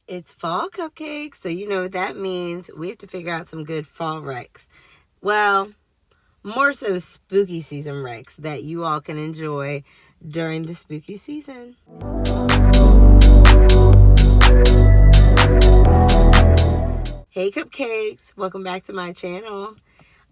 It's fall cupcakes, so you know what that means. We have to figure out some good fall recs. Well, more so spooky season recs that you all can enjoy during the spooky season. Hey cupcakes, welcome back to my channel.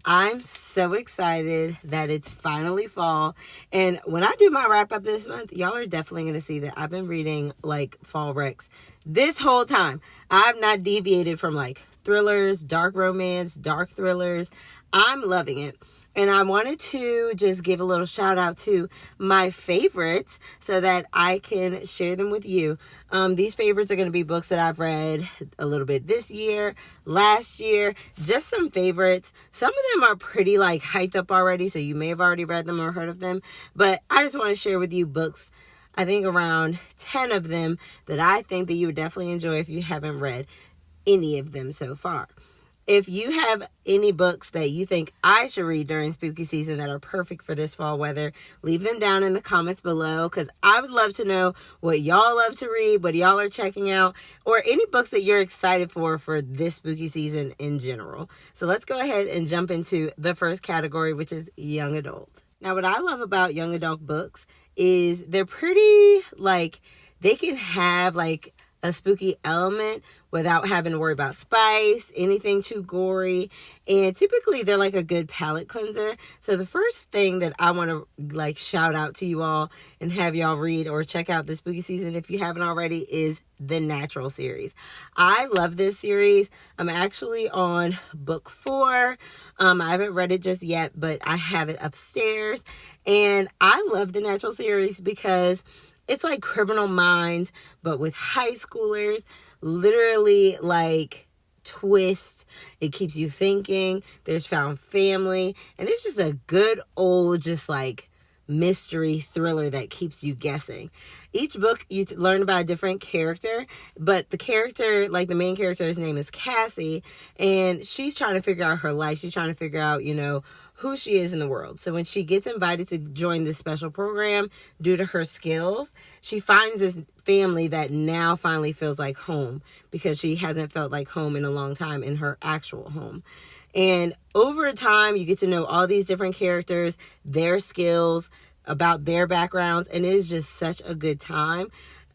I'm so excited that it's finally fall, and when I do my wrap up this month, y'all are definitely going to see that I've been reading like fall recs this whole time. I've not deviated from like thrillers, dark romance, dark thrillers. I'm loving it. And I wanted to just give a little shout out to my favorites so that I can share them with you. These favorites are going to be books that I've read a little bit this year, last year, just some favorites. Some of them are pretty like hyped up already, so you may have already read them or heard of them. But I just want to share with you books, I think around 10 of them that I think that you would definitely enjoy if you haven't read any of them so far. If you have any books that you think I should read during spooky season that are perfect for this fall weather, leave them down in the comments below, because I would love to know what y'all love to read, what y'all are checking out, or any books that you're excited for this spooky season in general. So let's go ahead and jump into the first category, which is young adult. Now, what I love about young adult books is they're pretty, like, they can have like a spooky element without having to worry about spice, anything too gory, and typically they're like a good palate cleanser. So the first thing that I want to like shout out to you all and have y'all read or check out this spooky season if you haven't already is the Natural series. I love this series. I'm actually on book 4. I haven't read it just yet, but I have it upstairs, and I love the Natural series because it's like Criminal Minds, but with high schoolers. Literally like twist. It keeps you thinking. There's found family. And it's just a good old just like mystery thriller that keeps you guessing. Each book you learn about a different character, but the character, like the main character's name is Cassie, and she's trying to figure out her life. She's trying to figure out, who she is in the world. So when she gets invited to join this special program due to her skills, she finds this family that now finally feels like home because she hasn't felt like home in a long time in her actual home. And over time, you get to know all these different characters, their skills, about their backgrounds, and it is just such a good time.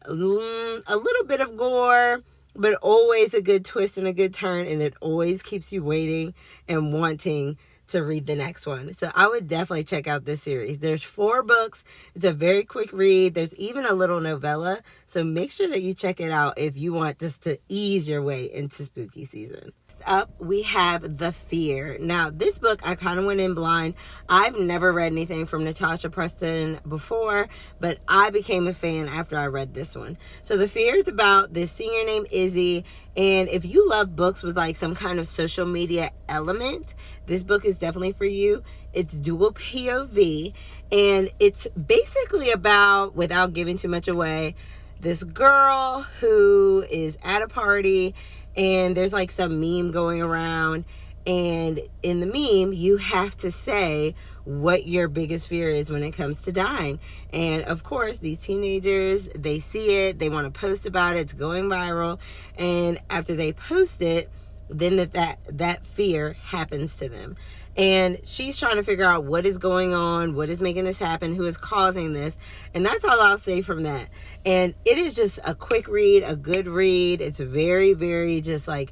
A little bit of gore, but always a good twist and a good turn, and it always keeps you waiting and wanting to read the next one. So I would definitely check out this series. There's 4 books. It's a very quick read. There's even a little novella. So make sure that you check it out if you want just to ease your way into spooky season. Next up, we have The Fear. Now, this book, I kind of went in blind. I've never read anything from Natasha Preston before, but I became a fan after I read this one. So The Fear is about this senior named Izzy, and if you love books with like some kind of social media element, this book is definitely for you. It's dual POV, and it's basically about, without giving too much away, this girl who is at a party, and there's like some meme going around, and in the meme you have to say what your biggest fear is when it comes to dying. And of course, these teenagers, they see it, they want to post about it, it's going viral, and after they post it, then that fear happens to them. And she's trying to figure out what is going on, what is making this happen, who is causing this, and that's all I'll say from that. And it is just a quick read, a good read. It's very, very just like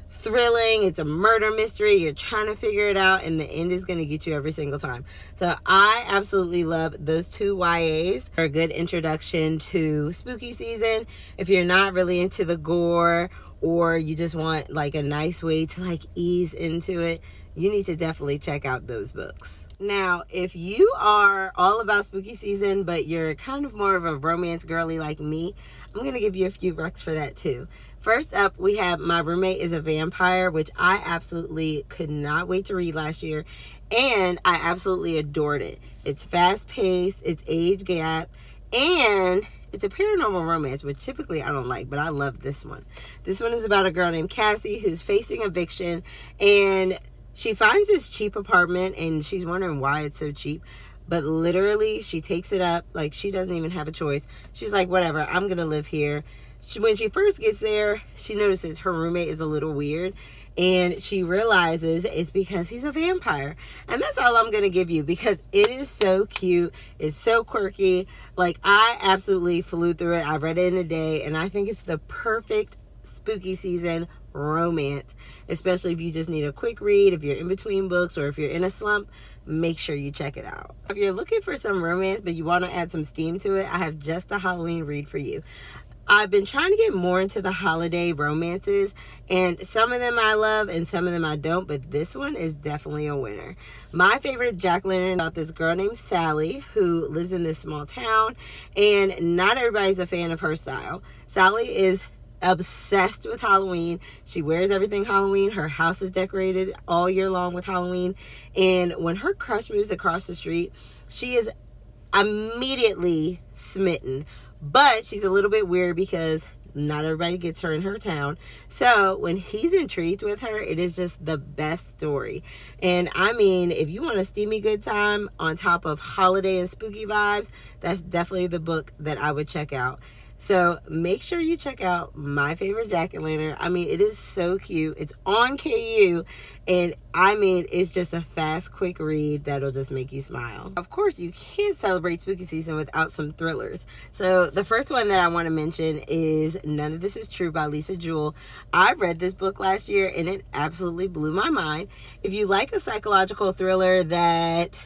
thrilling. It's a murder mystery. You're trying to figure it out, and the end is going to get you every single time. So I absolutely love those 2 YAs. They're a good introduction to spooky season. If you're not really into the gore, or you just want like a nice way to like ease into it, you need to definitely check out those books. Now, if you are all about spooky season, but you're kind of more of a romance girly like me, I'm going to give you a few recs for that too. First up, we have My Roommate is a Vampire, which I absolutely could not wait to read last year, and I absolutely adored it. It's fast-paced, it's age gap, and it's a paranormal romance, which typically I don't like, but I love this one. This one is about a girl named Cassie who's facing eviction, and she finds this cheap apartment, and she's wondering why it's so cheap. But literally, she takes it up. Like, she doesn't even have a choice. She's like, whatever, I'm going to live here. when she first gets there, she notices her roommate is a little weird, and she realizes it's because he's a vampire. And that's all I'm going to give you, because it is so cute. It's so quirky. Like, I absolutely flew through it. I read it in a day, and I think it's the perfect spooky season romance, especially if you just need a quick read, if you're in between books, or if you're in a slump. Make sure you check it out. If you're looking for some romance but you want to add some steam to it, I have just the Halloween read for you. I've been trying to get more into the holiday romances, and some of them I love and some of them I don't, but this one is definitely a winner. My favorite jack-o'-lantern about this girl named Sally, who lives in this small town, and not everybody's a fan of her style. Sally is obsessed with Halloween. She wears everything Halloween. Her house is decorated all year long with Halloween. And when her crush moves across the street, she is immediately smitten. But she's a little bit weird because not everybody gets her in her town. So when he's intrigued with her, it is just the best story. And I mean, if you want a steamy good time on top of holiday and spooky vibes, that's definitely the book that I would check out. So make sure you check out My Favorite Jack-o'-lantern. I mean, it is so cute. It's on KU, and I mean, it's just a fast, quick read that'll just make you smile. Of course, you can't celebrate spooky season without some thrillers. So the first one that I want to mention is None of This Is True by Lisa Jewell. I read this book last year, and it absolutely blew my mind. If you like a psychological thriller that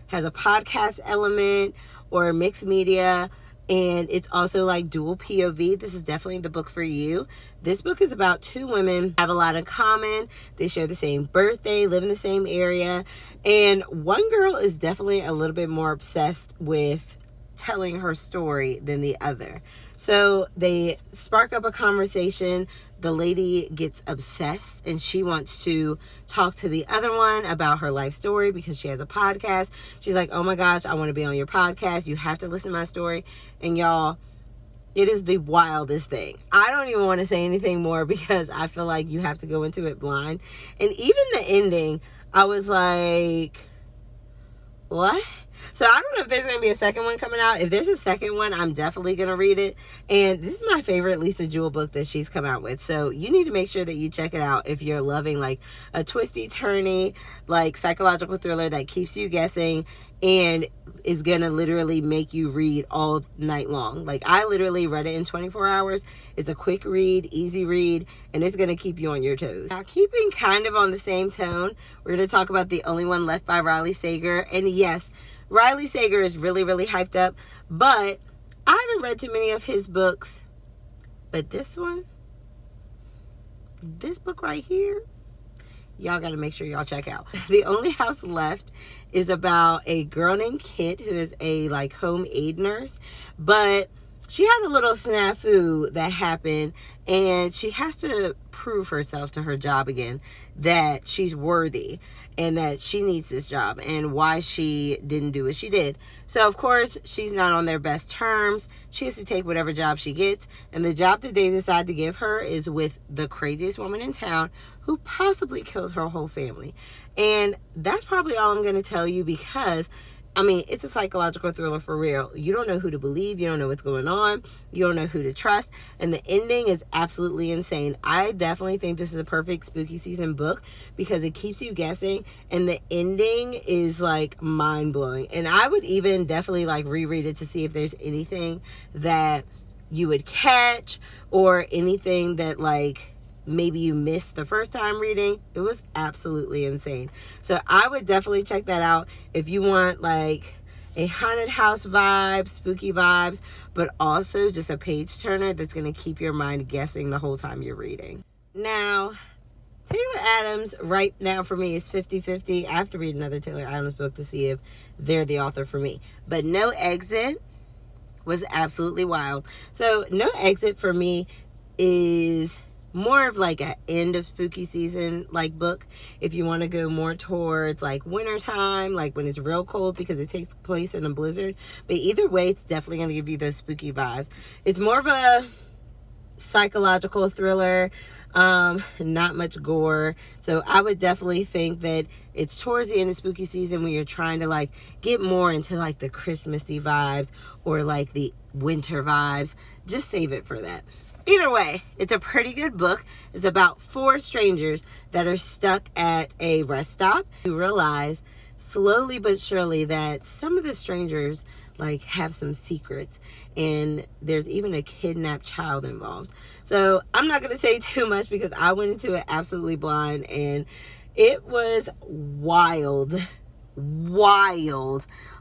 has a podcast element or mixed media, and it's also like dual POV, this is definitely the book for you. This book is about two women, have a lot in common. They share the same birthday, live in the same area. And one girl is definitely a little bit more obsessed with telling her story than the other. So they spark up a conversation. The lady gets obsessed and she wants to talk to the other one about her life story because she has a podcast. She's like, oh my gosh, I want to be on your podcast. You have to listen to my story. And y'all, it is the wildest thing. I don't even want to say anything more because I feel like you have to go into it blind. And even the ending, I was like, what? So I don't know if there's going to be a second one coming out. If there's a second one, I'm definitely going to read it. And this is my favorite Lisa Jewell book that she's come out with. So you need to make sure that you check it out if you're loving like a twisty, turny, like psychological thriller that keeps you guessing and is going to literally make you read all night long. Like, I literally read it in 24 hours. It's a quick read, easy read, and it's going to keep you on your toes. Now, keeping kind of on the same tone, we're going to talk about The Only One Left by Riley Sager. And yes, Riley Sager is really, really hyped up, but I haven't read too many of his books. But this one, this book right here, y'all got to make sure y'all check out. The Only House Left is about a girl named Kit who is a like home aid nurse, but she had a little snafu that happened and she has to prove herself to her job again, that she's worthy and that she needs this job and why she didn't do what she did. So of course she's not on their best terms. She has to take whatever job she gets, and the job that they decide to give her is with the craziest woman in town who possibly killed her whole family. And that's probably all I'm going to tell you because I mean, it's a psychological thriller for real. You don't know who to believe. You don't know what's going on. You don't know who to trust. And the ending is absolutely insane. I definitely think this is a perfect spooky season book because it keeps you guessing. And the ending is like mind-blowing. And I would even definitely like reread it to see if there's anything that you would catch or anything that like maybe you missed the first time reading. It was absolutely insane. So I would definitely check that out if you want like a haunted house vibe, spooky vibes, but also just a page turner that's going to keep your mind guessing the whole time you're reading. Now, Taylor Adams right now for me is 50-50. I have to read another Taylor Adams book to see if they're the author for me. But No Exit was absolutely wild. So No Exit for me is more of like an end of spooky season like book if you want to go more towards like wintertime, like when it's real cold because it takes place in a blizzard. But either way, it's definitely going to give you those spooky vibes. It's more of a psychological thriller, not much gore. So I would definitely think that it's towards the end of spooky season when you're trying to like get more into like the Christmassy vibes or like the winter vibes. Just save it for that. Either way, it's a pretty good book. It's about 4 strangers that are stuck at a rest stop. You realize slowly but surely that some of the strangers like have some secrets, and there's even a kidnapped child involved. So I'm not going to say too much because I went into it absolutely blind, and it was wild,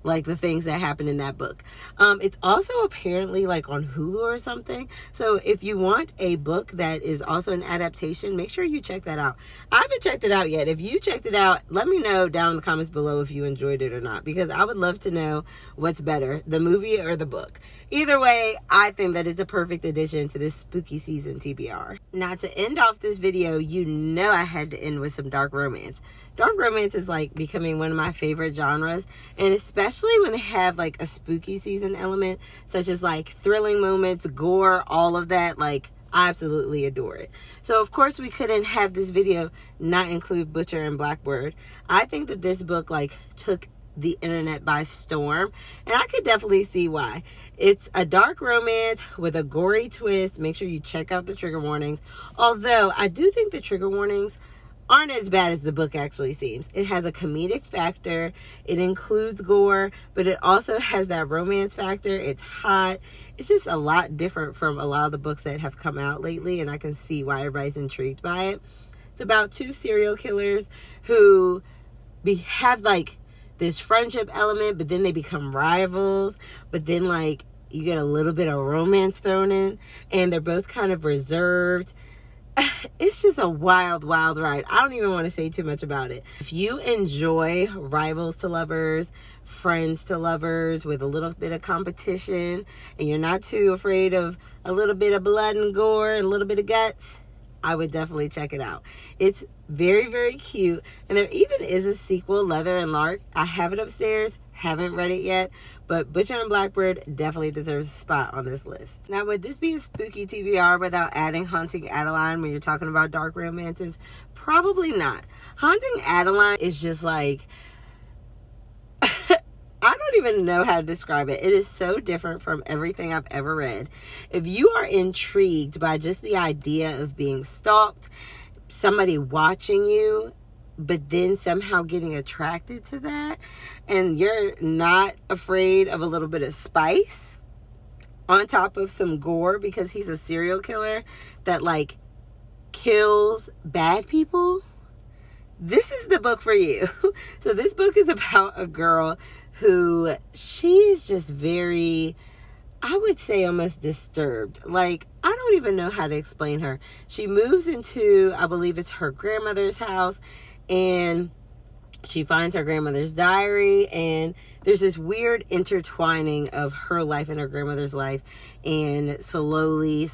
like the things that happened in that book. It's also apparently like on Hulu or something. So if you want a book that is also an adaptation, make sure you check that out. I haven't checked it out yet. If you checked it out, let me know down in the comments below if you enjoyed it or not, because I would love to know what's better, the movie or the book. Either way, I think that is a perfect addition to this spooky season TBR. Now, to end off this video, you know I had to end with some dark romance. Dark romance is like becoming one of my favorite genres, and especially when they have like a spooky season element, such as like thrilling moments, gore, all of that. Like, I absolutely adore it. So of course we couldn't have this video not include Butcher and Blackbird. I think that this book like took the internet by storm, and I could definitely see why. It's a dark romance with a gory twist. Make sure you check out the trigger warnings, although I do think the trigger warnings aren't as bad as the book actually seems. It has a comedic factor, it includes gore, but it also has that romance factor. It's hot. It's just a lot different from a lot of the books that have come out lately, and I can see why everybody's intrigued by it. It's about 2 serial killers who have like this friendship element, but then they become rivals, but then like you get a little bit of romance thrown in, and they're both kind of reserved. It's just a wild ride. I don't even want to say too much about it. If you enjoy rivals to lovers, friends to lovers with a little bit of competition, and you're not too afraid of a little bit of blood and gore and a little bit of guts, I would definitely check it out. It's very cute, and there even is a sequel, Leather and Lark. I have it upstairs, haven't read it yet, but Butcher and Blackbird definitely deserves a spot on this list. Now, would this be a spooky TBR without adding Haunting Adeline when you're talking about dark romances? Probably not. Haunting Adeline is just like, I don't even know how to describe it. It is so different from everything I've ever read. If you are intrigued by just the idea of being stalked, somebody watching you, but then somehow getting attracted to that, and you're not afraid of a little bit of spice on top of some gore because he's a serial killer that like kills bad people, this is the book for you. So this book is about a girl who, she is just very, I would say almost disturbed. Like, I don't even know how to explain her. She moves into, I believe it's her grandmother's house, and she finds her grandmother's diary, and there's this weird intertwining of her life and her grandmother's life, and slowly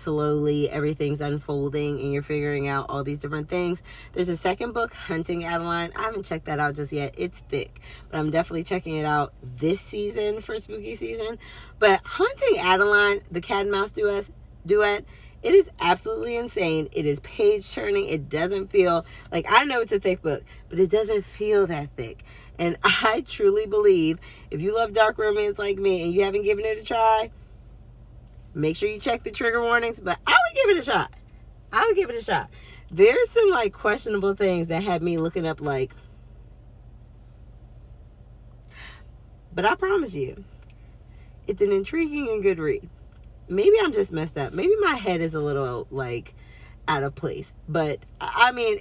everything's unfolding, and you're figuring out all these different things. There's a second book, Hunting Adeline. I haven't checked that out just yet. It's thick, but I'm definitely checking it out this season for spooky season. But Hunting Adeline, the cat and mouse duet, it is absolutely insane. It is page turning. It doesn't feel like, I know it's a thick book, but it doesn't feel that thick. And I truly believe if you love dark romance like me and you haven't given it a try, make sure you check the trigger warnings, but I would give it a shot. There's some like questionable things that had me looking up like, but I promise you, it's an intriguing and good read. Maybe I'm just messed up. Maybe my head is a little like out of place. But I mean,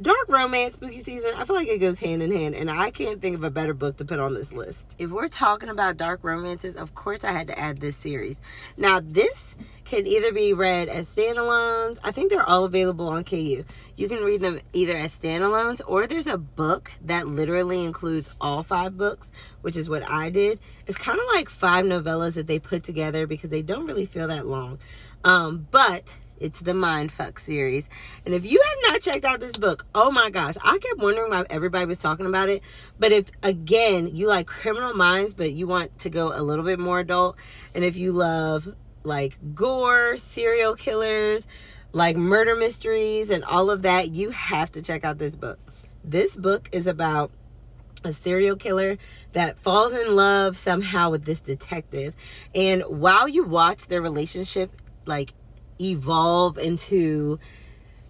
dark romance, spooky season, I feel like it goes hand in hand, and I can't think of a better book to put on this list. If we're talking about dark romances, of course I had to add this series. Now, this can either be read as standalones. I think they're all available on KU. You can read them either as standalones, or there's a book that literally includes all 5 books, which is what I did. It's kind of like 5 novellas that they put together because they don't really feel that long. But it's the Mindfuck series. And if you have not checked out this book, oh my gosh, I kept wondering why everybody was talking about it. But if, again, you like Criminal Minds, but you want to go a little bit more adult, and if you love like gore, serial killers, like murder mysteries and all of that, you have to check out this book. This book is about a serial killer that falls in love somehow with this detective. And while you watch their relationship like evolve into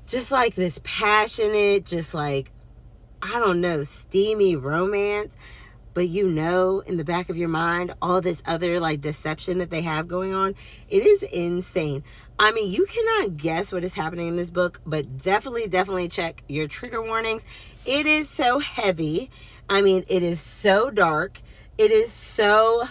just like this passionate, just like, I don't know, steamy romance, but you know in the back of your mind all this other like deception that they have going on. It is insane. I mean, you cannot guess what is happening in this book, but definitely check your trigger warnings. It is so heavy. I mean, it is so dark. It is so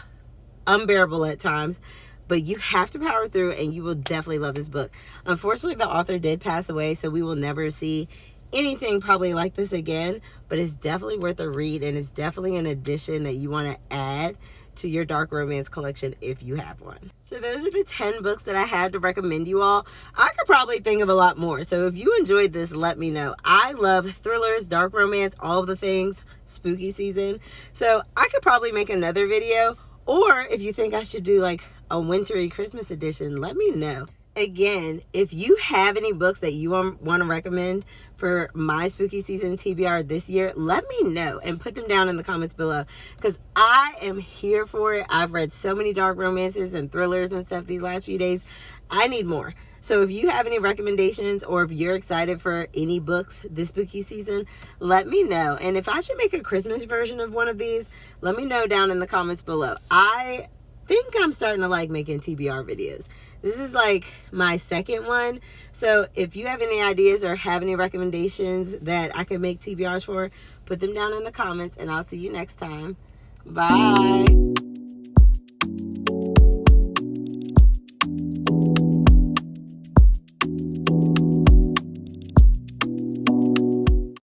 unbearable at times, but you have to power through and you will definitely love this book. Unfortunately, the author did pass away, so we will never see anything probably like this again, but it's definitely worth a read, and it's definitely an addition that you want to add to your dark romance collection if you have one. So those are the 10 books that I had to recommend you all. I could probably think of a lot more, so if you enjoyed this, let me know. I love thrillers, dark romance, all of the things, spooky season, so I could probably make another video, or if you think I should do like a wintry Christmas edition, let me know. Again, if you have any books that you want to recommend for my spooky season TBR this year, let me know and put them down in the comments below, because I am here for it. I've read so many dark romances and thrillers and stuff these last few days. I need more. So if you have any recommendations, or if you're excited for any books this spooky season, let me know. And if I should make a Christmas version of one of these, let me know down in the comments below. I think I'm starting to like making TBR videos. This is like my second one. So if you have any ideas or have any recommendations that I can make TBRs for, put them down in the comments, and I'll see you next time. Bye.